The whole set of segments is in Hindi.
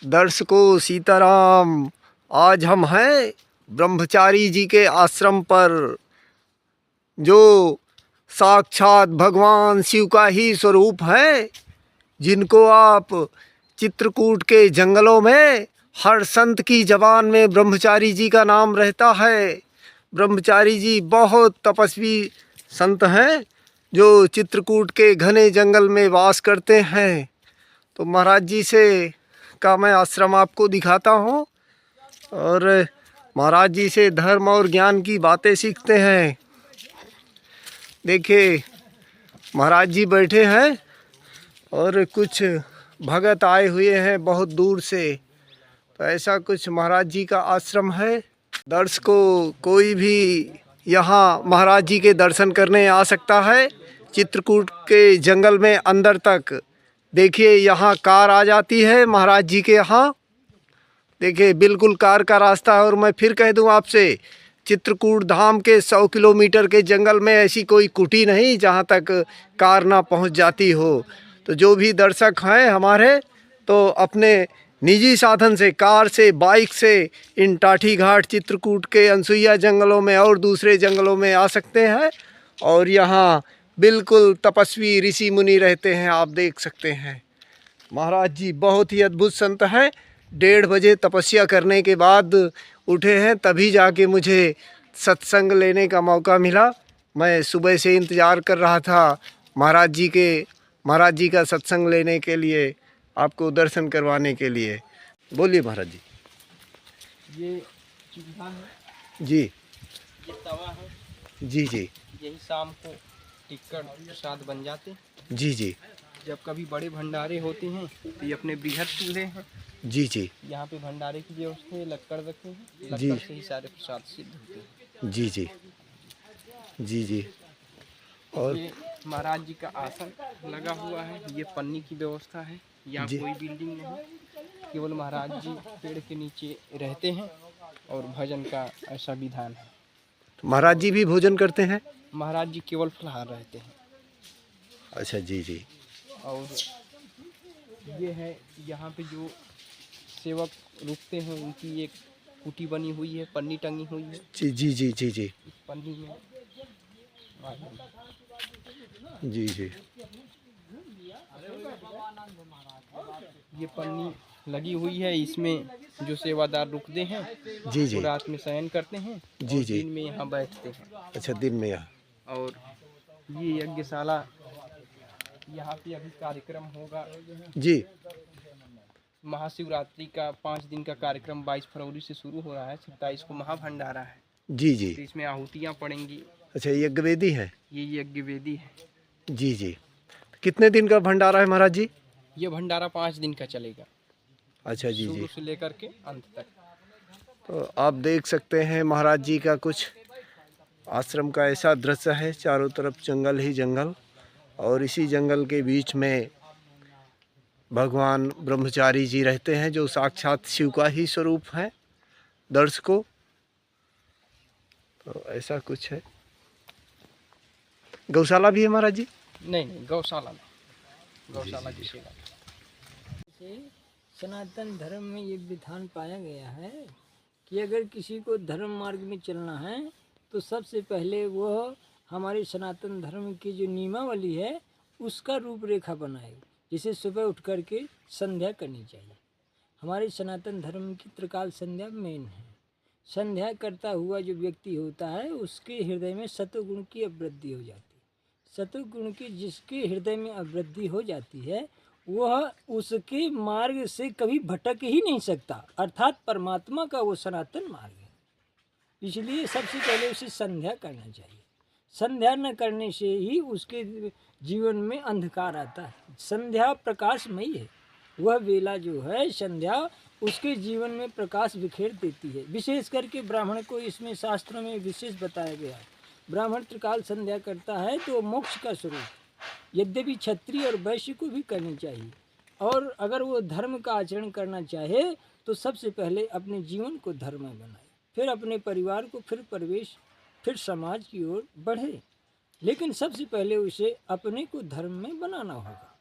दर्शकों सीताराम। आज हम हैं ब्रह्मचारी जी के आश्रम पर, जो साक्षात भगवान शिव का ही स्वरूप है, जिनको आप चित्रकूट के जंगलों में हर संत की ज़बान में ब्रह्मचारी जी का नाम रहता है। ब्रह्मचारी जी बहुत तपस्वी संत हैं जो चित्रकूट के घने जंगल में वास करते हैं। तो महाराज जी से का मैं आश्रम आपको दिखाता हूँ और महाराज जी से धर्म और ज्ञान की बातें सीखते हैं। देखिए महाराज जी बैठे हैं और कुछ भगत आए हुए हैं बहुत दूर से। तो ऐसा कुछ महाराज जी का आश्रम है। दर्शकों, कोई भी यहाँ महाराज जी के दर्शन करने आ सकता है चित्रकूट के जंगल में अंदर तक। देखिए यहाँ कार आ जाती है महाराज जी के यहाँ। देखिए बिल्कुल कार का रास्ता है। और मैं फिर कह दूं आपसे, चित्रकूट धाम के 100 किलोमीटर के जंगल में ऐसी कोई कुटी नहीं जहां तक कार ना पहुंच जाती हो। तो जो भी दर्शक हैं हमारे, तो अपने निजी साधन से, कार से, बाइक से इन टाठी घाट चित्रकूट के अनसुईया जंगलों में और दूसरे जंगलों में आ सकते हैं। और यहाँ बिल्कुल तपस्वी ऋषि मुनि रहते हैं, आप देख सकते हैं। महाराज जी बहुत ही अद्भुत संत हैं। 1:30 बजे तपस्या करने के बाद उठे हैं, तभी जाके मुझे सत्संग लेने का मौका मिला। मैं सुबह से इंतज़ार कर रहा था महाराज जी का सत्संग लेने के लिए, आपको दर्शन करवाने के लिए। बोलिए महाराज जी। ये चूल्हा है जी। ये तवा है जी जी। यही शाम को टिक्कर प्रसाद बन जाते। जी जी। जब कभी बड़े भंडारे होते हैं तो ये अपने बृहद चूल्हे हैं। जी जी। यहाँ पे भंडारे की व्यवस्था है, लक्कड़ रखे हैं, जी। लक्कड़ से ही सारे प्रसाद सिद्ध होते हैं। जी जी। जी जी। और ये महाराज जी का आसन लगा हुआ है। ये पन्नी की व्यवस्था है। यहाँ जी। कोई बिल्डिंग नहीं, केवल महाराज जी पेड़ के नीचे रहते हैं और भजन का ऐसा विधान है। तो महाराज जी भी भोजन करते हैं? महाराज जी केवल फलाहार रहते हैं। अच्छा जी जी। और ये है यहाँ पे जो सेवक रुकते हैं उनकी एक कुटी बनी हुई है, पन्नी टंगी हुई है। जी जी जी जी जी। इस पन्नी में जी जी। ये पन्नी लगी हुई है, इसमें जो सेवादार रुकते हैं जी जी। वो रात में शयन करते हैं जी और जी। दिन में यहाँ बैठते हैं। अच्छा, दिन में यहाँ। और ये यज्ञशाला, यहाँ पे अभी कार्यक्रम होगा जी। महाशिवरात्रि का 5 दिन का कार्यक्रम 22 फरवरी से शुरू हो रहा है। 27 को महाभंडारा है। जी जी। तो इसमें आहुतियाँ पड़ेंगी। अच्छा, यज्ञ वेदी है? ये यज्ञ वेदी है। जी जी। कितने दिन का भंडारा है महाराज जी? ये भंडारा 5 दिन का चलेगा। अच्छा जी जी। शुरू से लेकर के अंत तक। तो आप देख सकते हैं महाराज जी का कुछ आश्रम का ऐसा दृश्य है। चारों तरफ जंगल ही जंगल, और इसी जंगल के बीच में भगवान ब्रह्मचारी जी रहते हैं, जो साक्षात शिव का ही स्वरूप है। दर्शकों, तो ऐसा कुछ है। गौशाला भी है महाराज जी? नहीं, गौशाला नहीं, गौशाला की सेवा। सनातन धर्म में ये विधान पाया गया है कि अगर किसी को धर्म मार्ग में चलना है तो सबसे पहले वह हमारे सनातन धर्म की जो नियमावली है उसका रूपरेखा बनाए। जैसे सुबह उठ कर के संध्या करनी चाहिए। हमारे सनातन धर्म की त्रिकाल संध्या मेन है। संध्या करता हुआ जो व्यक्ति होता है उसके हृदय में सतोगुण की अवृद्धि हो जाती है। सतोगुण की जिसके हृदय में अवृद्धि हो जाती है वह उसके मार्ग से कभी भटक ही नहीं सकता, अर्थात परमात्मा का वो सनातन मार्ग है। इसलिए सबसे पहले उसे संध्या करना चाहिए। संध्या न करने से ही उसके जीवन में अंधकार आता है। संध्या प्रकाशमयी है। वह वेला जो है संध्या उसके जीवन में प्रकाश बिखेर देती है। विशेष करके ब्राह्मण को इसमें शास्त्रों में विशेष बताया गया है। ब्राह्मण त्रिकाल संध्या करता है तो मोक्ष का स्वरूप। यद्यपि क्षत्रिय और वैश्य को भी करनी चाहिए। और अगर वो धर्म का आचरण करना चाहे तो सबसे पहले अपने जीवन को धर्म में बनाए, फिर अपने परिवार को, फिर परिवेश, फिर समाज की ओर बढ़े। लेकिन सबसे पहले उसे अपने को धर्म में बनाना होगा।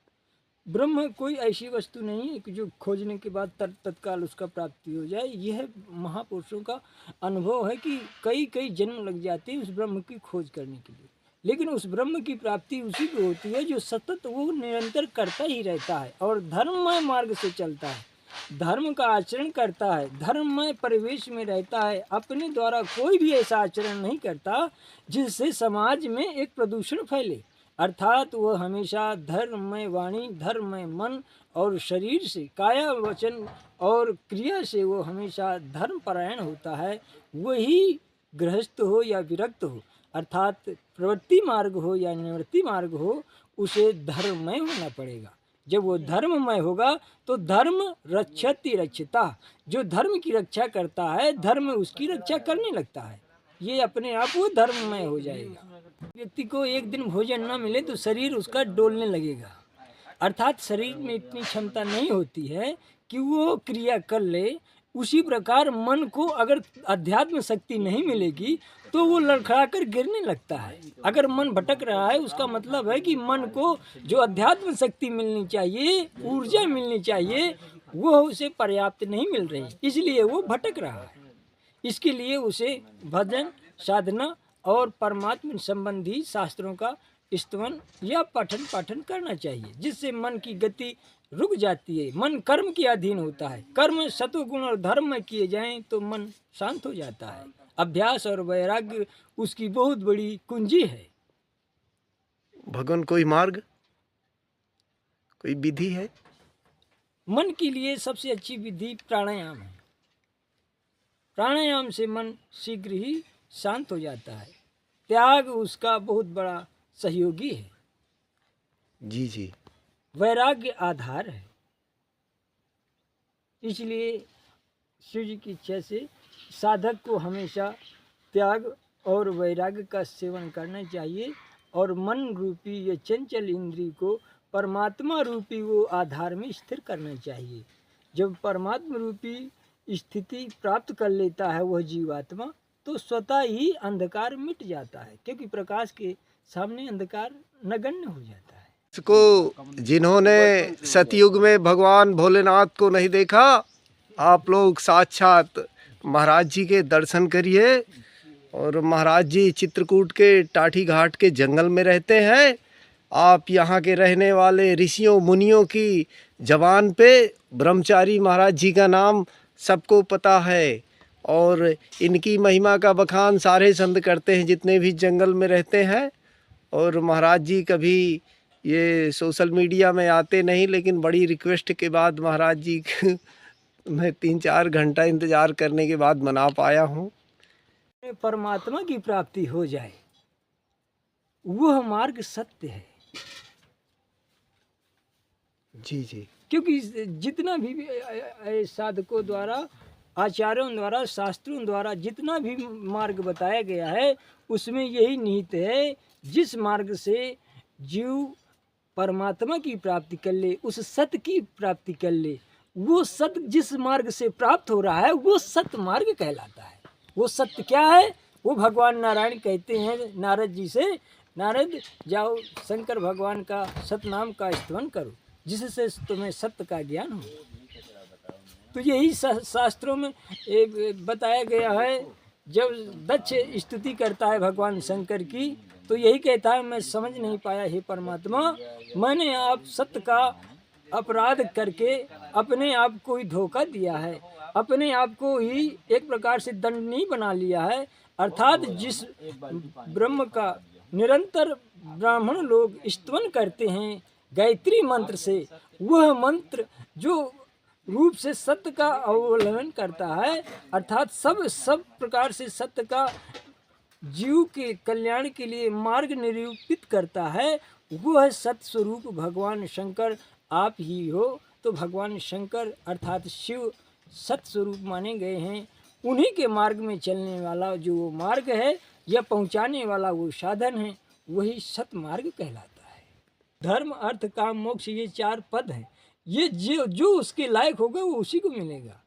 ब्रह्म कोई ऐसी वस्तु नहीं है कि जो खोजने के बाद तत्काल उसका प्राप्ति हो जाए। यह महापुरुषों का अनुभव है कि कई कई जन्म लग जाते हैं उस ब्रह्म की खोज करने के लिए, लेकिन उस ब्रह्म की प्राप्ति उसी को होती है जो सतत वो निरंतर करता ही रहता है और धर्ममय मार्ग से चलता है, धर्म का आचरण करता है, धर्ममय परिवेश में रहता है, अपने द्वारा कोई भी ऐसा आचरण नहीं करता जिससे समाज में एक प्रदूषण फैले, अर्थात वह हमेशा धर्ममय वाणी, धर्ममय मन और शरीर से, काया वचन और क्रिया से वो हमेशा धर्मपरायण होता है। वही गृहस्थ हो या विरक्त हो, अर्थात प्रवृत्ति मार्ग हो या निवृत्ति मार्ग हो, उसे धर्ममय होना पड़ेगा। जब वो धर्ममय होगा तो धर्म रक्षति रक्षिता, जो धर्म की रक्षा करता है धर्म उसकी रक्षा करने लगता है, ये अपने आप वो धर्ममय हो जाएगा। व्यक्ति को एक दिन भोजन न मिले तो शरीर उसका डोलने लगेगा, अर्थात शरीर में इतनी क्षमता नहीं होती है कि वो क्रिया कर ले। उसी प्रकार मन को अगर अध्यात्म शक्ति नहीं मिलेगी तो वो लड़खड़ा कर गिरने लगता है। अगर मन भटक रहा है उसका मतलब है कि मन को जो अध्यात्म शक्ति मिलनी चाहिए, ऊर्जा मिलनी चाहिए, वो उसे पर्याप्त नहीं मिल रही, इसलिए वो भटक रहा है। इसके लिए उसे भजन, साधना और परमात्मा संबंधी शास्त्रों का स्तवन या पठन पाठन करना चाहिए, जिससे मन की गति रुक जाती है। मन कर्म के अधीन होता है, कर्म सतोगुण और धर्म में किए जाएं तो मन शांत हो जाता है। अभ्यास और वैराग्य उसकी बहुत बड़ी कुंजी है। भगवान कोई मार्ग, कोई विधि है? मन के लिए सबसे अच्छी विधि प्राणायाम है। प्राणायाम से मन शीघ्र ही शांत हो जाता है। त्याग उसका बहुत बड़ा सहयोगी है। जी जी। वैराग्य आधार है। इसलिए शिव जी की इच्छा से साधक को हमेशा त्याग और वैराग्य का सेवन करना चाहिए और मन रूपी ये चंचल इंद्रिय को परमात्मा रूपी वो आधार में स्थिर करना चाहिए। जब परमात्मा रूपी स्थिति प्राप्त कर लेता है वह जीवात्मा, तो स्वतः ही अंधकार मिट जाता है, क्योंकि प्रकाश के सामने अंधकार नगण्य हो जाता है। इसको जिन्होंने सतयुग में भगवान भोलेनाथ को नहीं देखा, आप लोग साक्षात महाराज जी के दर्शन करिए। और महाराज जी चित्रकूट के टाठी घाट के जंगल में रहते हैं। आप यहाँ के रहने वाले ऋषियों मुनियों की जबान पे ब्रह्मचारी महाराज जी का नाम सबको पता है, और इनकी महिमा का बखान सारे संत करते हैं जितने भी जंगल में रहते हैं। और महाराज जी कभी ये सोशल मीडिया में आते नहीं, लेकिन बड़ी रिक्वेस्ट के बाद महाराज जी मैं 3-4 घंटा इंतज़ार करने के बाद मना पाया हूँ। परमात्मा की प्राप्ति हो जाए वह मार्ग सत्य है। जी जी। क्योंकि जितना भी साधकों द्वारा, आचार्यों द्वारा, शास्त्रों द्वारा जितना भी मार्ग बताया गया है उसमें यही निहित है, जिस मार्ग से जीव परमात्मा की प्राप्ति कर ले, उस सत्य की प्राप्ति कर ले, वो सत्य जिस मार्ग से प्राप्त हो रहा है वो सत्य मार्ग कहलाता है। वो सत्य क्या है? वो भगवान नारायण कहते हैं नारद जी से, नारद जाओ शंकर भगवान का सतनाम का स्तवन करो जिससे तुम्हें सत्य का ज्ञान हो। तो यही शास्त्रों में बताया गया है। जब दक्ष स्तुति करता है भगवान शंकर की तो यही कहता है, मैं समझ नहीं पाया हे परमात्मा, मैंने आप सत्य का अपराध करके अपने आप को ही धोखा दिया है, अपने आप को ही एक प्रकार से दंडनीय बना लिया है। अर्थात जिस ब्रह्म का निरंतर ब्राह्मण लोग स्तवन करते हैं गायत्री मंत्र से, वह मंत्र जो रूप से सत्य का अवलंबन करता है, अर्थात सब प्रकार से सत्य का जीव के कल्याण के लिए मार्ग निरूपित करता है, वह सत्य स्वरूप भगवान शंकर आप ही हो। तो भगवान शंकर अर्थात शिव सत्य स्वरूप माने गए हैं। उन्हीं के मार्ग में चलने वाला जो वो मार्ग है या पहुंचाने वाला वो साधन है, वही सत्य मार्ग कहलाता है। धर्म अर्थ काम मोक्ष ये 4 पद हैं। ये जो उसके लायक होगा वो उसी को मिलेगा,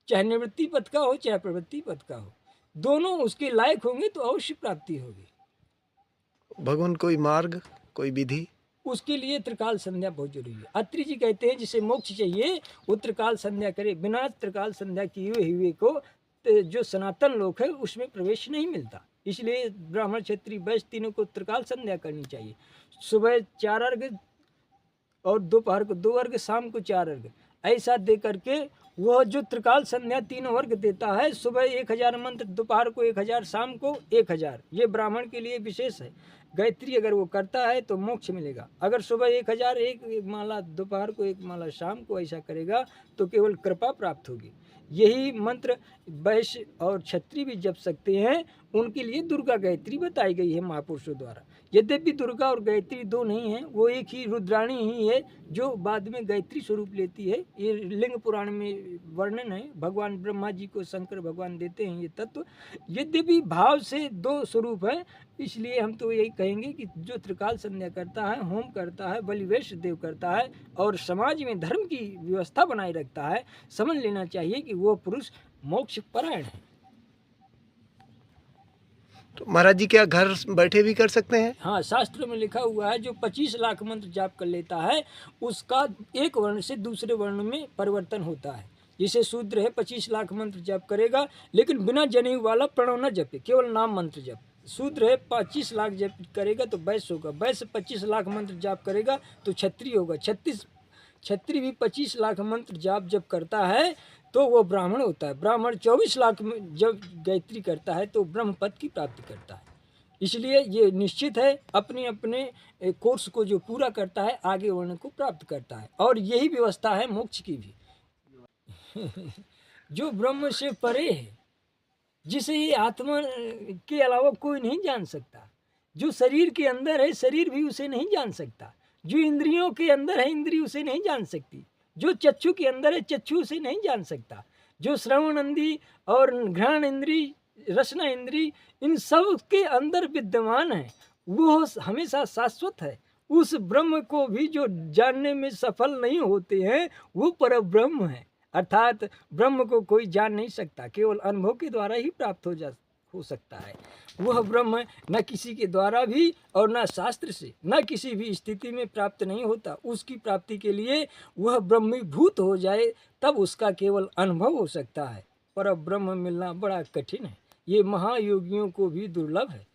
चाहे निवृत्ति पद का हो चाहे प्रवृत्ति पद का हो, दोनों उसके लायक होंगे तो अवश्य प्राप्ति होगी। भगवान कोई मार्ग, कोई विधि? उसके लिए त्रिकाल संध्या बहुत जरूरी है। अत्रि जी कहते हैं जिसे मोक्ष चाहिए वो त्रिकाल संध्या करे, बिना त्रिकाल संध्या किए हुए को जो सनातन लोक है उसमें प्रवेश नहीं मिलता। इसलिए ब्राह्मण क्षत्रिय वैश्य तीनों को त्रिकाल संध्या करनी चाहिए। सुबह 4 अर्घ और दोपहर को 2 अर्घ, शाम को 4 अर्घ, ऐसा दे करके वह जो त्रिकाल संध्या 3 वर्ग देता है, सुबह 1000 मंत्र, दोपहर को 1000, शाम को 1000, ये ब्राह्मण के लिए विशेष है। गायत्री अगर वो करता है तो मोक्ष मिलेगा। अगर सुबह 1000 एक माला, दोपहर को 1 माला, शाम को ऐसा करेगा तो केवल कृपा प्राप्त होगी। यही मंत्र वैश्य और क्षत्रिय भी जप सकते हैं। उनके लिए दुर्गा गायत्री बताई गई है महापुरुषों द्वारा। यद्यपि दुर्गा और गायत्री दो नहीं है, वो एक ही रुद्राणी ही है जो बाद में गायत्री स्वरूप लेती है। ये लिंग पुराण में वर्णन है। भगवान ब्रह्मा जी को शंकर भगवान देते हैं ये तत्व। यद्यपि भाव से 2 स्वरूप है, इसलिए हम तो यही कहेंगे कि जो त्रिकाल संध्या करता है, होम करता है, बलि वैश्य देव करता है और समाज में धर्म की व्यवस्था बनाए रखता है, समझ लेना चाहिए कि वो पुरुष मोक्ष परायण है। तो महाराज जी क्या घर बैठे भी कर सकते हैं? हाँ, शास्त्र में लिखा हुआ है जो 25 लाख मंत्र जाप कर लेता है उसका एक वर्ण से दूसरे वर्ण में परिवर्तन होता है। जैसे शूद्र है 25 लाख मंत्र जाप करेगा लेकिन बिना जनेऊ वाला प्रणव न जपे, केवल नाम मंत्र जप। शूद्र है 25 लाख जप करेगा तो वैश्य होगा, वैश्य 25 लाख मंत्र जाप करेगा तो क्षत्रिय होगा, क्षत्रिय भी 25 लाख मंत्र जाप जब करता है तो वो ब्राह्मण होता है। ब्राह्मण 24 लाख में जब गायत्री करता है तो ब्रह्म पद की प्राप्ति करता है। इसलिए ये निश्चित है, अपने अपने कोर्स को जो पूरा करता है आगे वर्ण को प्राप्त करता है। और यही व्यवस्था है मोक्ष की भी। जो ब्रह्म से परे है, जिसे ये आत्मा के अलावा कोई नहीं जान सकता, जो शरीर के अंदर है शरीर भी उसे नहीं जान सकता, जो इंद्रियों के अंदर है इंद्रिय उसे नहीं जान सकती, जो चक्षु के अंदर है चक्षु उसे नहीं जान सकता, जो श्रवण इंद्री और घ्राण इंद्री, रसना इंद्री, इन सब के अंदर विद्यमान है, वो हमेशा शाश्वत है। उस ब्रह्म को भी जो जानने में सफल नहीं होते हैं वो पर ब्रह्म है। अर्थात ब्रह्म को कोई जान नहीं सकता, केवल अनुभव के द्वारा ही प्राप्त हो सकता है। वह ब्रह्म न किसी के द्वारा भी और न शास्त्र से, न किसी भी स्थिति में प्राप्त नहीं होता। उसकी प्राप्ति के लिए वह ब्रह्मीभूत हो जाए तब उसका केवल अनुभव हो सकता है। पर ब्रह्म मिलना बड़ा कठिन है, ये महायोगियों को भी दुर्लभ है।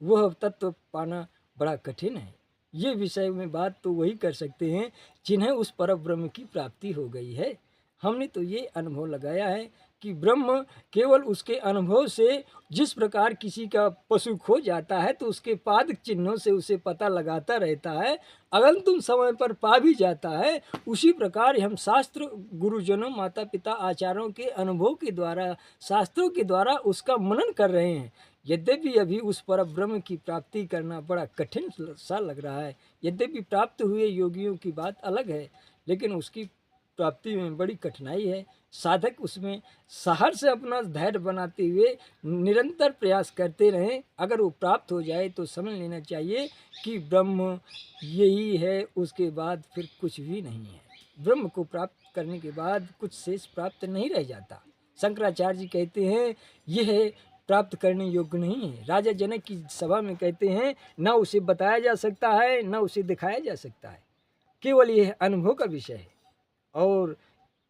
वह तत्व पाना बड़ा कठिन है। ये विषय में बात तो वही कर सकते हैं जिन्हें उस पर ब्रह्म की प्राप्ति हो गई है। हमने तो ये अनुभव लगाया है कि ब्रह्म केवल उसके अनुभव से, जिस प्रकार किसी का पशु खो जाता है तो उसके पाद चिन्हों से उसे पता लगाता रहता है, अगर तुम समय पर पा भी जाता है, उसी प्रकार हम शास्त्र, गुरुजनों, माता पिता, आचार्यों के अनुभव के द्वारा, शास्त्रों के द्वारा उसका मनन कर रहे हैं। यद्यपि अभी उस पर ब्रह्म की प्राप्ति करना बड़ा कठिन सा लग रहा है। यद्यपि प्राप्त हुए योगियों की बात अलग है, लेकिन उसकी प्राप्ति में बड़ी कठिनाई है। साधक उसमें साहस से अपना धैर्य बनाते हुए निरंतर प्रयास करते रहें। अगर वो प्राप्त हो जाए तो समझ लेना चाहिए कि ब्रह्म यही है, उसके बाद फिर कुछ भी नहीं है। ब्रह्म को प्राप्त करने के बाद कुछ शेष प्राप्त नहीं रह जाता। शंकराचार्य जी कहते हैं यह प्राप्त करने योग्य नहीं है। राजा जनक की सभा में कहते हैं न उसे बताया जा सकता है न उसे दिखाया जा सकता है, केवल यह अनुभव का विषय है। और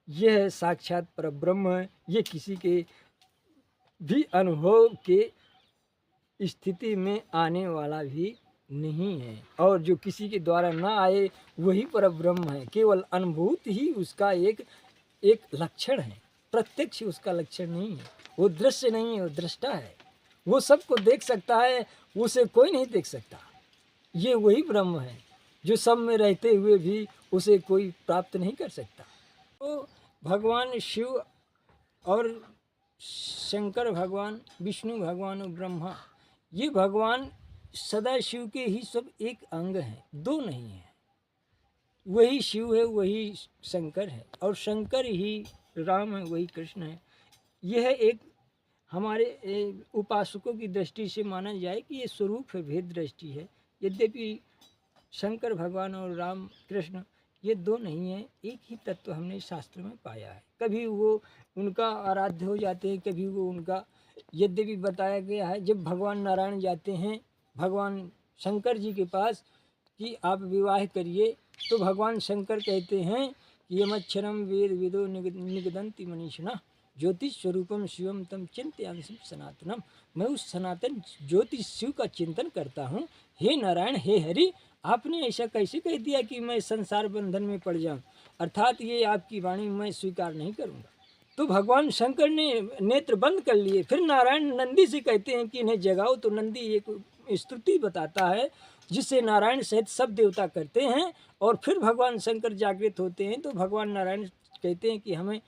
यह साक्षात परब्रह्म है, ये किसी के भी अनुभव के स्थिति में आने वाला भी नहीं है। और जो किसी के द्वारा ना आए वही परब्रह्म है। केवल अनुभूति ही उसका एक लक्षण है, प्रत्यक्ष उसका लक्षण नहीं है। वो दृश्य नहीं है, वो दृष्टा है। वो सबको देख सकता है, उसे कोई नहीं देख सकता। ये वही ब्रह्म है जो सब में रहते हुए भी उसे कोई प्राप्त नहीं कर सकता। तो भगवान शिव और शंकर भगवान, विष्णु भगवान और ब्रह्मा, ये भगवान सदा शिव के ही सब एक अंग हैं, दो नहीं हैं। वही शिव है, वही शंकर है, और शंकर ही राम है, वही कृष्ण है। यह एक हमारे उपासकों की दृष्टि से माना जाए कि ये स्वरूप है, भेद दृष्टि है। यद्यपि शंकर भगवान और राम कृष्ण ये दो नहीं है, एक ही तत्व हमने शास्त्र में पाया है। कभी वो उनका आराध्य हो जाते हैं, कभी वो उनका, यद्यपि बताया गया है जब भगवान नारायण जाते हैं भगवान शंकर जी के पास कि आप विवाह करिए। तो भगवान शंकर कहते हैं कि यमच्छरम वेद विदो निगदंती मनीषिणः ज्योतिष स्वरूपम शिवम तम चिंतयामि सनातनम। मैं उस सनातन ज्योतिष शिव का चिंतन करता हूँ। हे नारायण, हे हरि, आपने ऐसा कैसे कह दिया कि मैं संसार बंधन में पड़ जाऊं? अर्थात ये आपकी वाणी मैं स्वीकार नहीं करूंगा। तो भगवान शंकर ने नेत्र बंद कर लिए। फिर नारायण नंदी से कहते हैं कि इन्हें जगाओ। तो नंदी एक स्तुति बताता है जिससे नारायण सहित सब देवता करते हैं। और फिर भगवान शंकर जागृत होते हैं। तो भगवान नारायण कहते हैं कि हमें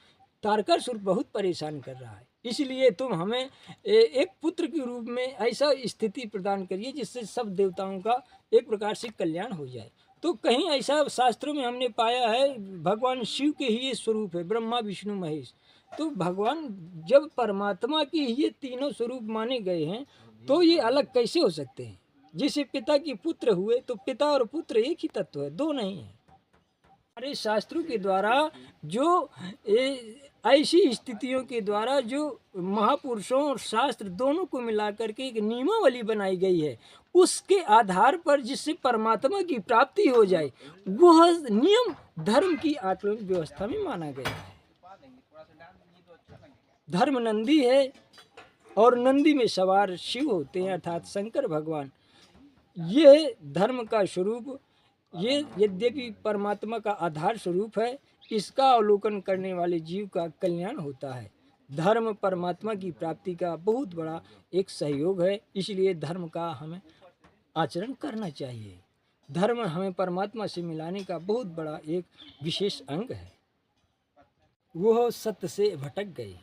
तारकासुर बहुत परेशान कर रहा है, इसलिए तुम हमें एक पुत्र के रूप में ऐसा स्थिति प्रदान करिए जिससे सब देवताओं का एक प्रकार से कल्याण हो जाए। तो कहीं ऐसा शास्त्रों में हमने पाया है, भगवान शिव के ही ये स्वरूप है, ब्रह्मा विष्णु महेश। तो भगवान जब परमात्मा के ये तीनों स्वरूप माने गए हैं तो ये अलग कैसे हो सकते हैं? जिसे पिता की पुत्र हुए तो पिता और पुत्र एक ही तत्व है, दो नहीं है। हमारे शास्त्रों के द्वारा जो ऐसी स्थितियों के द्वारा जो महापुरुषों और शास्त्र दोनों को मिलाकर के एक नियमावली बनाई गई है, उसके आधार पर जिससे परमात्मा की प्राप्ति हो जाए, वह नियम धर्म की आकलन व्यवस्था में माना गया है। धर्म नंदी है और नंदी में सवार शिव होते हैं अर्थात शंकर भगवान। ये धर्म का स्वरूप, ये यद्यपि परमात्मा का आधार स्वरूप है, इसका अवलोकन करने वाले जीव का कल्याण होता है। धर्म परमात्मा की प्राप्ति का बहुत बड़ा एक सहयोग है, इसलिए धर्म का हमें आचरण करना चाहिए। धर्म हमें परमात्मा से मिलाने का बहुत बड़ा एक विशेष अंग है। वह सत्य से भटक गए,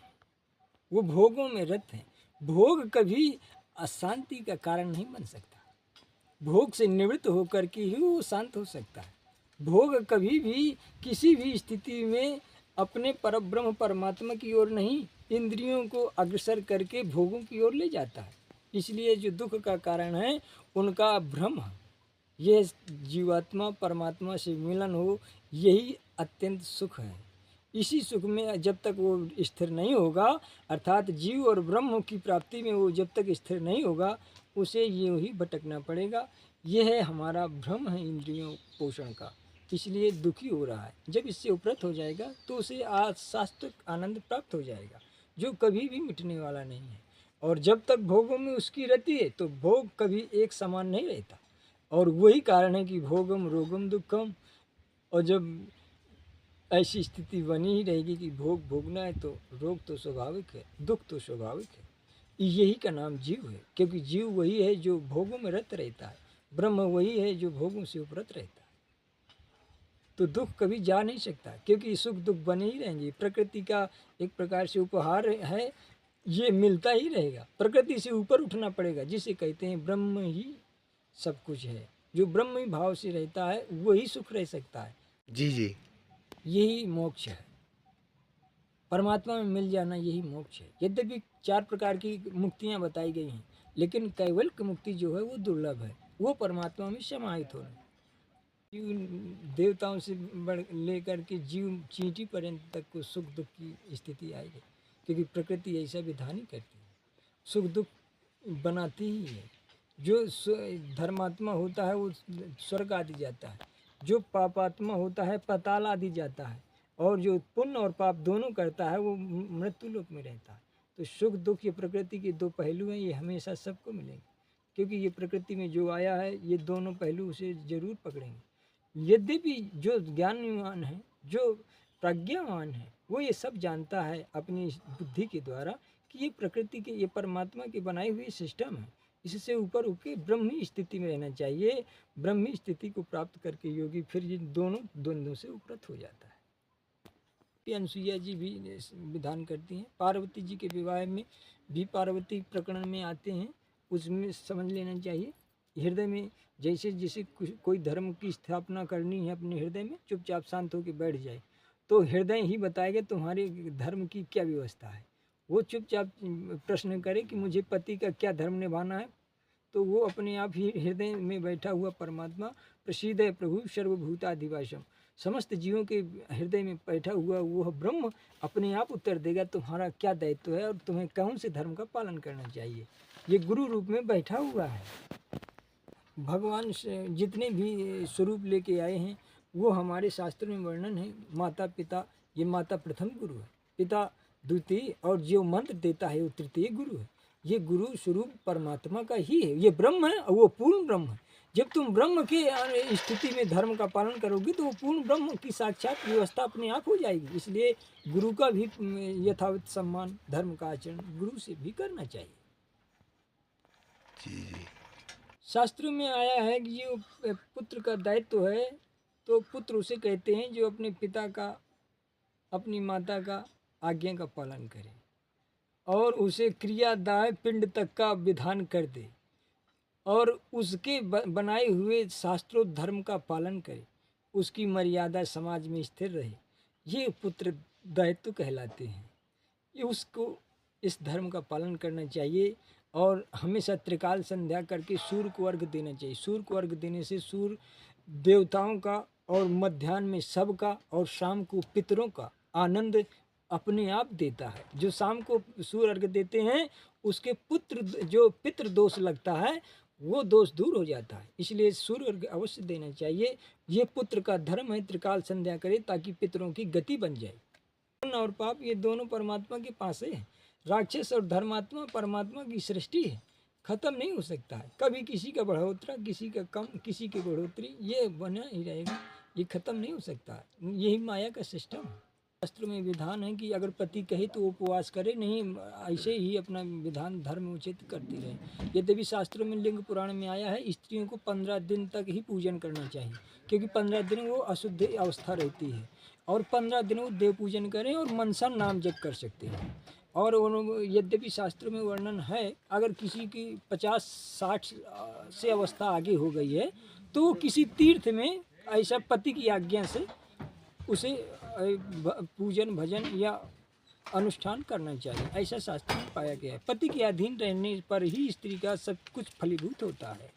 वो भोगों में रत हैं। भोग कभी अशांति का कारण नहीं बन सकता, भोग से निवृत्त होकर के ही वो शांत हो सकता है। भोग कभी भी किसी भी स्थिति में अपने परब्रह्म परमात्मा की ओर नहीं, इंद्रियों को अग्रसर करके भोगों की ओर ले जाता है। इसलिए जो दुख का कारण है उनका भ्रम है। ये जीवात्मा परमात्मा से मिलन हो, यही अत्यंत सुख है। इसी सुख में जब तक वो स्थिर नहीं होगा, अर्थात जीव और ब्रह्म की प्राप्ति में वो जब तक स्थिर नहीं होगा, उसे यूँ ही भटकना पड़ेगा। यह है हमारा भ्रम है इंद्रियों पोषण का, इसलिए दुखी हो रहा है। जब इससे उपरत हो जाएगा तो उसे शाश्वत आनंद प्राप्त हो जाएगा, जो कभी भी मिटने वाला नहीं है। और जब तक भोगों में उसकी रहती है तो भोग कभी एक समान नहीं रहता, और वही कारण है कि भोगम रोगम दुखम। और जब ऐसी स्थिति बनी ही रहेगी कि भोग भोगना है तो रोग तो स्वाभाविक है, दुख तो स्वाभाविक है। यही का नाम जीव है, क्योंकि जीव वही है जो भोगों में रत रहता है, ब्रह्म वही है जो भोगों से उपरत रहता है। तो दुख कभी जा नहीं सकता, क्योंकि सुख दुख बने ही रहेंगे। प्रकृति का एक प्रकार से उपहार है, ये मिलता ही रहेगा। प्रकृति से ऊपर उठना पड़ेगा, जिसे कहते हैं ब्रह्म ही सब कुछ है। जो ब्रह्म भाव से रहता है वही सुख रह सकता है। जी जी, यही मोक्ष है, परमात्मा में मिल जाना यही मोक्ष है। यद्यपि 4 प्रकार की मुक्तियाँ बताई गई हैं, लेकिन कैवल्य मुक्ति जो है वो दुर्लभ है, वो परमात्मा में समाहित होना। जीव देवताओं से बढ़ लेकर के जीव चींटी पर्यंत तक को सुख दुख की स्थिति आएगी, क्योंकि प्रकृति ऐसा विधान ही करती है, सुख दुख बनाती ही है। जो धर्मात्मा होता है वो स्वर्ग आदि जाता है, जो पापात्मा होता है पाताल आदि जाता है, और जो पुण्य और पाप दोनों करता है वो मृत्यु लोक में रहता है। तो सुख दुख ये प्रकृति के 2 पहलू हैं, ये हमेशा सबको मिलेंगे, क्योंकि ये प्रकृति में जो आया है ये दोनों पहलू उसे जरूर पकड़ेंगे। यद्यपि जो ज्ञानवान है, जो प्रज्ञावान है, वो ये सब जानता है अपनी बुद्धि के द्वारा कि ये प्रकृति के, ये परमात्मा के बनाई हुई सिस्टम है। इससे ऊपर उठ के ब्रह्मी स्थिति में रहना चाहिए। ब्रह्मी स्थिति को प्राप्त करके योगी फिर ये दोनों द्वंद्वों से उपरत हो जाता है। अनुसुईया जी भी विधान करती हैं। पार्वती जी के विवाह में भी पार्वती प्रकरण में आते हैं, उसमें समझ लेना चाहिए। हृदय में जैसे जैसे कोई धर्म की स्थापना करनी है अपने हृदय में, चुपचाप शांत होकर बैठ जाए तो हृदय ही बताएगा तुम्हारे धर्म की क्या व्यवस्था है। वो चुपचाप प्रश्न करे कि मुझे पति का क्या धर्म निभाना है, तो वो अपने आप ही हृदय में बैठा हुआ परमात्मा प्रसीद प्रभु सर्वभूताधिवासम, समस्त जीवों के हृदय में बैठा हुआ वह ब्रह्म अपने आप उत्तर देगा तुम्हारा क्या दायित्व है और तुम्हें कौन से धर्म का पालन करना चाहिए। ये गुरु रूप में बैठा हुआ है। भगवान से जितने भी स्वरूप लेके आए हैं वो हमारे शास्त्र में वर्णन है। माता पिता, ये माता प्रथम गुरु है, पिता द्वितीय, और जो मंत्र देता है वो तृतीय गुरु है। ये गुरु स्वरूप परमात्मा का ही है, ये ब्रह्म है और वो पूर्ण ब्रह्म है। जब तुम ब्रह्म के स्थिति में धर्म का पालन करोगे तो वो पूर्ण ब्रह्म की साक्षात व्यवस्था अपने आप हो जाएगी। इसलिए गुरु का भी यथावत सम्मान, धर्म का आचरण गुरु से भी करना चाहिए। शास्त्रों में आया है कि जो पुत्र का दायित्व है तो पुत्र उसे कहते हैं जो अपने पिता का, अपनी माता का आज्ञा का पालन करे और उसे क्रियादाय पिंड तक का विधान कर दे और उसके बनाए हुए शास्त्रों धर्म का पालन करे, उसकी मर्यादा समाज में स्थिर रहे, ये पुत्र दायित्व कहलाते हैं। ये उसको इस धर्म का पालन करना चाहिए और हमेशा त्रिकाल संध्या करके सूर्य को अर्घ देना चाहिए। सूर्य को अर्घ देने से सूर्य देवताओं का और मध्याह्न में सबका और शाम को पितरों का आनंद अपने आप देता है। जो शाम को सूर्य अर्घ देते हैं उसके पुत्र जो पितृ दोष लगता है वो दोष दूर हो जाता है। इसलिए सूर्य अर्घ अवश्य देना चाहिए। ये पुत्र का धर्म है, त्रिकाल संध्या करे ताकि पितरों की गति बन जाए। पुण्य और पाप ये दोनों परमात्मा के पास है। राक्षस और धर्मात्मा परमात्मा की सृष्टि है, खत्म नहीं हो सकता है। कभी किसी का बढ़ोतरा, किसी का कम, किसी की बढ़ोतरी, ये बना ही रहेगा, ये खत्म नहीं हो सकता। यही माया का सिस्टम है। शास्त्र में विधान है कि अगर पति कहे तो उपवास करे, नहीं ऐसे ही अपना विधान धर्म उचित करती रहे। यद्यपि शास्त्रों में लिंग पुराण में आया है स्त्रियों को 15 दिन तक ही पूजन करना चाहिए, क्योंकि 15 दिन वो अशुद्ध अवस्था रहती है और 15 दिन वो देव पूजन करें और मनसा नाम जप कर सकते हैं। और यद्यपि शास्त्र में वर्णन है अगर किसी की 50-60 से अवस्था आगे हो गई है तो किसी तीर्थ में ऐसा पति की आज्ञा से उसे पूजन भजन या अनुष्ठान करना चाहिए, ऐसा शास्त्र में पाया गया है। पति के अधीन रहने पर ही स्त्री का सब कुछ फलीभूत होता है।